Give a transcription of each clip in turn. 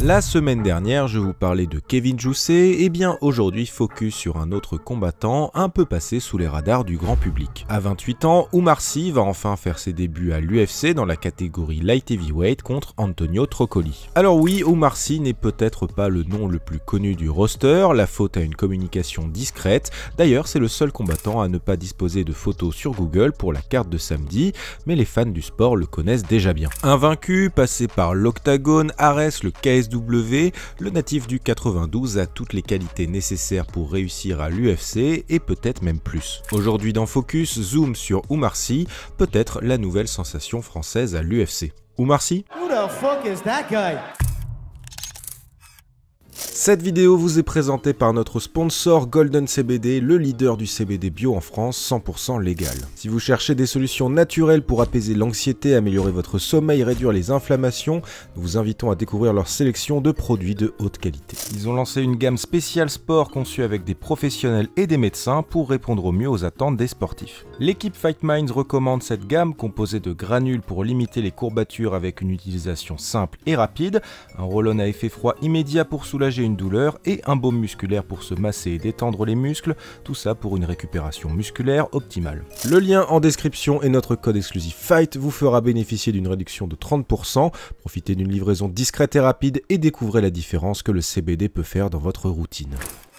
La semaine dernière, je vous parlais de Kevin Jousset, et bien aujourd'hui, focus sur un autre combattant un peu passé sous les radars du grand public. À 28 ans, Oumar Sy va enfin faire ses débuts à l'UFC dans la catégorie Light Heavyweight contre Antonio Trocoli. Alors oui, Oumar Sy n'est peut-être pas le nom le plus connu du roster, la faute à une communication discrète. D'ailleurs, c'est le seul combattant à ne pas disposer de photos sur Google pour la carte de samedi, mais les fans du sport le connaissent déjà bien. Invaincu, passé par l'Octagone, Ares, le KSW, le natif du 92 a toutes les qualités nécessaires pour réussir à l'UFC et peut-être même plus. Aujourd'hui dans Focus, zoom sur Oumar Sy, peut-être la nouvelle sensation française à l'UFC. Oumar Sy ? Who the fuck is that guy? Cette vidéo vous est présentée par notre sponsor Golden CBD, le leader du CBD bio en France, 100% légal. Si vous cherchez des solutions naturelles pour apaiser l'anxiété, améliorer votre sommeil, réduire les inflammations, nous vous invitons à découvrir leur sélection de produits de haute qualité. Ils ont lancé une gamme spéciale sport conçue avec des professionnels et des médecins pour répondre au mieux aux attentes des sportifs. L'équipe Fight Minds recommande cette gamme composée de granules pour limiter les courbatures avec une utilisation simple et rapide, un roll-on à effet froid immédiat pour soulager une douleur et un baume musculaire pour se masser et détendre les muscles, tout ça pour une récupération musculaire optimale. Le lien en description et notre code exclusif FIGHT vous fera bénéficier d'une réduction de 30%, profitez d'une livraison discrète et rapide et découvrez la différence que le CBD peut faire dans votre routine.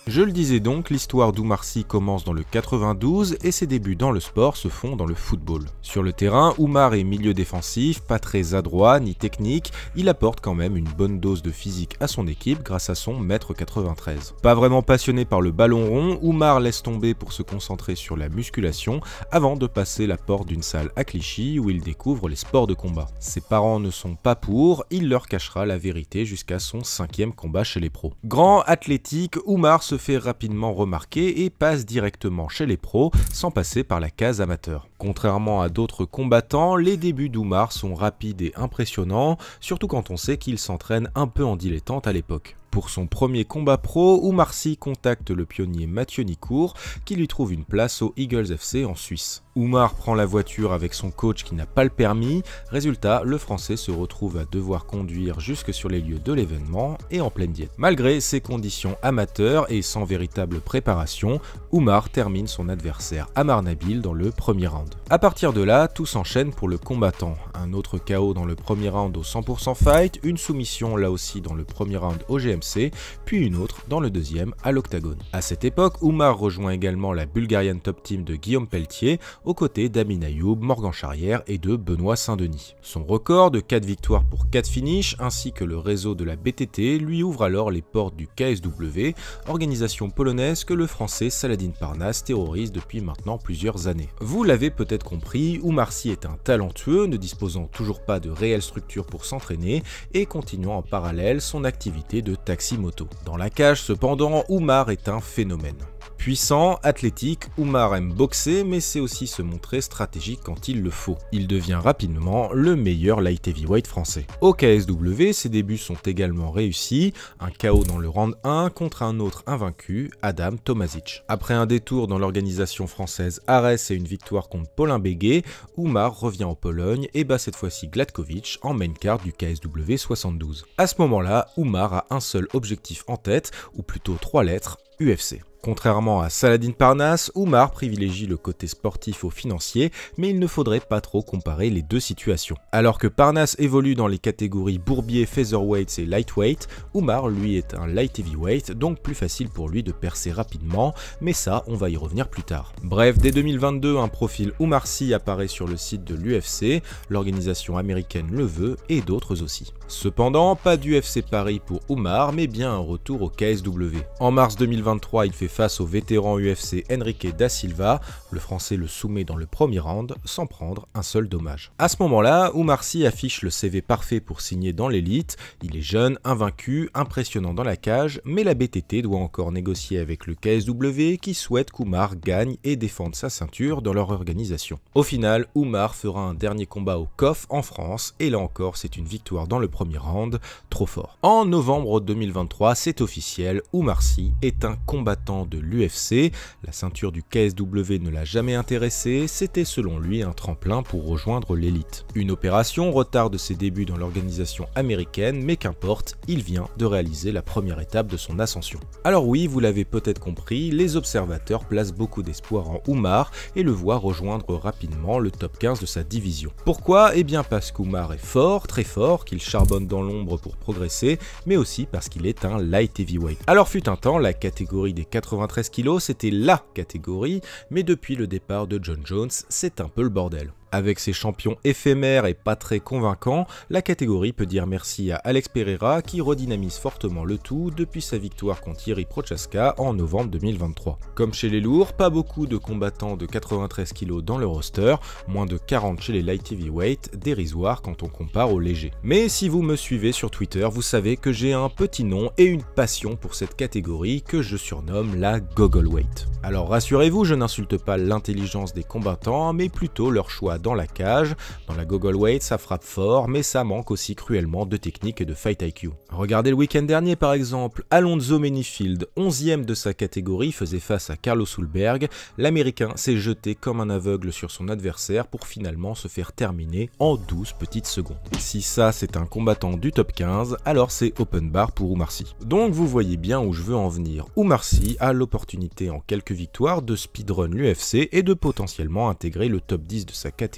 Je le disais donc, l'histoire d'Oumar Sy commence dans le 92 et ses débuts dans le sport se font dans le football. Sur le terrain, Oumar est milieu défensif, pas très adroit ni technique, il apporte quand même une bonne dose de physique à son équipe grâce à son 1m93. Pas vraiment passionné par le ballon rond, Oumar laisse tomber pour se concentrer sur la musculation avant de passer la porte d'une salle à Clichy où il découvre les sports de combat. Ses parents ne sont pas pour, il leur cachera la vérité jusqu'à son 5e combat chez les pros. Grand, athlétique, Oumar se fait rapidement remarquer et passe directement chez les pros sans passer par la case amateur. Contrairement à d'autres combattants, les débuts d'Oumar sont rapides et impressionnants, surtout quand on sait qu'il s'entraîne un peu en dilettante à l'époque. Pour son premier combat pro, Oumar Sy contacte le pionnier Mathieu Nicourt qui lui trouve une place au Eagles FC en Suisse. Oumar prend la voiture avec son coach qui n'a pas le permis, résultat, le français se retrouve à devoir conduire jusque sur les lieux de l'événement et en pleine diète. Malgré ces conditions amateurs et sans véritable préparation, Oumar termine son adversaire Amar Nabil dans le premier round. A partir de là, tout s'enchaîne pour le combattant. Un autre KO dans le premier round au 100% fight, une soumission là aussi dans le premier round au GMC, puis une autre dans le deuxième à l'Octagone. À cette époque, Oumar rejoint également la Bulgarian Top Team de Guillaume Pelletier, aux côtés d'Amin Ayoub, Morgan Charrière et de Benoît Saint-Denis. Son record de 4 victoires pour 4 finishes, ainsi que le réseau de la BTT, lui ouvre alors les portes du KSW, organisation polonaise que le français Saladin Parnasse terrorise depuis maintenant plusieurs années. Vous l'avez peut-être compris, Oumar Sy est un talentueux, ne disposant toujours pas de réelle structure pour s'entraîner et continuant en parallèle son activité de taxi-moto. Dans la cage cependant, Oumar est un phénomène. Puissant, athlétique, Oumar aime boxer mais sait aussi se montrer stratégique quand il le faut. Il devient rapidement le meilleur light heavyweight français. Au KSW, ses débuts sont également réussis, un KO dans le round 1 contre un autre invaincu, Adam Tomazic. Après un détour dans l'organisation française Ares et une victoire contre Paulin Béguet, Oumar revient en Pologne et bat cette fois-ci Gladkovic en main card du KSW 72. À ce moment-là, Oumar a un seul objectif en tête, ou plutôt 3 lettres, UFC. Contrairement à Saladin Parnasse, Oumar privilégie le côté sportif au financier, mais il ne faudrait pas trop comparer les deux situations. Alors que Parnasse évolue dans les catégories bourbier, featherweight et lightweight, Oumar lui est un light heavyweight, donc plus facile pour lui de percer rapidement, mais ça on va y revenir plus tard. Bref, dès 2022, un profil Oumar Sy apparaît sur le site de l'UFC, l'organisation américaine le veut et d'autres aussi. Cependant, pas d'UFC Paris pour Oumar, mais bien un retour au KSW. En mars 2023, il fait face au vétéran UFC Henrique da Silva, le français le soumet dans le premier round sans prendre un seul dommage. À ce moment-là, Oumar Sy affiche le CV parfait pour signer dans l'élite, il est jeune, invaincu, impressionnant dans la cage, mais la BTT doit encore négocier avec le KSW qui souhaite qu'Oumar gagne et défende sa ceinture dans leur organisation. Au final, Oumar fera un dernier combat au KOF en France et là encore c'est une victoire dans le premier round, trop fort. En novembre 2023, c'est officiel, Oumar Sy est un combattant de l'UFC. La ceinture du KSW ne l'a jamais intéressé, c'était selon lui un tremplin pour rejoindre l'élite. Une opération retarde ses débuts dans l'organisation américaine, mais qu'importe, il vient de réaliser la première étape de son ascension. Alors oui, vous l'avez peut-être compris, les observateurs placent beaucoup d'espoir en Oumar et le voient rejoindre rapidement le top 15 de sa division. Pourquoi ? Eh bien parce qu'Oumar est fort, très fort, qu'il charbonne dans l'ombre pour progresser, mais aussi parce qu'il est un light heavyweight. Alors fut un temps, la catégorie des 93 kg, c'était LA catégorie, mais depuis le départ de Jon Jones, c'est un peu le bordel. Avec ses champions éphémères et pas très convaincants, la catégorie peut dire merci à Alex Pereira qui redynamise fortement le tout depuis sa victoire contre Jiří Procházka en novembre 2023. Comme chez les lourds, pas beaucoup de combattants de 93 kg dans le roster, moins de 40 chez les light heavyweight, dérisoire quand on compare aux légers. Mais si vous me suivez sur Twitter, vous savez que j'ai un petit nom et une passion pour cette catégorie que je surnomme la Goggleweight. Alors rassurez-vous, je n'insulte pas l'intelligence des combattants, mais plutôt leur choix dans la cage. Dans la Goggleweight, ça frappe fort, mais ça manque aussi cruellement de technique et de fight IQ. Regardez le week-end dernier par exemple, Alonzo Menifield, 11e de sa catégorie, faisait face à Carlos Ulberg. L'Américain s'est jeté comme un aveugle sur son adversaire pour finalement se faire terminer en 12 petites secondes. Si ça c'est un combattant du top 15, alors c'est open bar pour Oumar Sy. Donc vous voyez bien où je veux en venir. Oumar Sy a l'opportunité en quelques victoires de speedrun l'UFC et de potentiellement intégrer le top 10 de sa catégorie,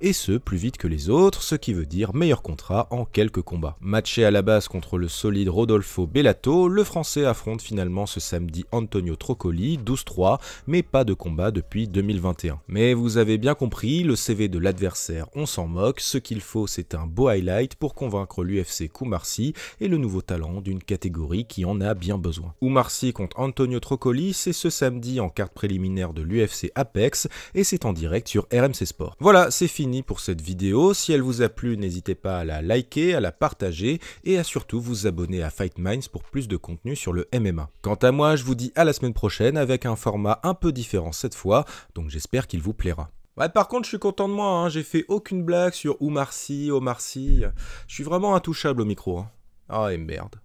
et ce plus vite que les autres, ce qui veut dire meilleur contrat en quelques combats. Matché à la base contre le solide Rodolfo Bellato, le français affronte finalement ce samedi Antonio Trocoli, 12-3, mais pas de combat depuis 2021. Mais vous avez bien compris, le CV de l'adversaire on s'en moque, ce qu'il faut c'est un beau highlight pour convaincre l'UFC qu'Oumar Sy est le nouveau talent d'une catégorie qui en a bien besoin. Oumar Sy contre Antonio Trocoli, c'est ce samedi en carte préliminaire de l'UFC Apex, et c'est en direct sur RMC Sport. Voilà, c'est fini pour cette vidéo. Si elle vous a plu, n'hésitez pas à la liker, à la partager et à surtout vous abonner à Fight Minds pour plus de contenu sur le MMA. Quant à moi, je vous dis à la semaine prochaine avec un format un peu différent cette fois, donc j'espère qu'il vous plaira. Ouais, par contre, je suis content de moi, hein. J'ai fait aucune blague sur Oumar Sy, Omar Sy. Je suis vraiment intouchable au micro. Hein. Ah, et merde.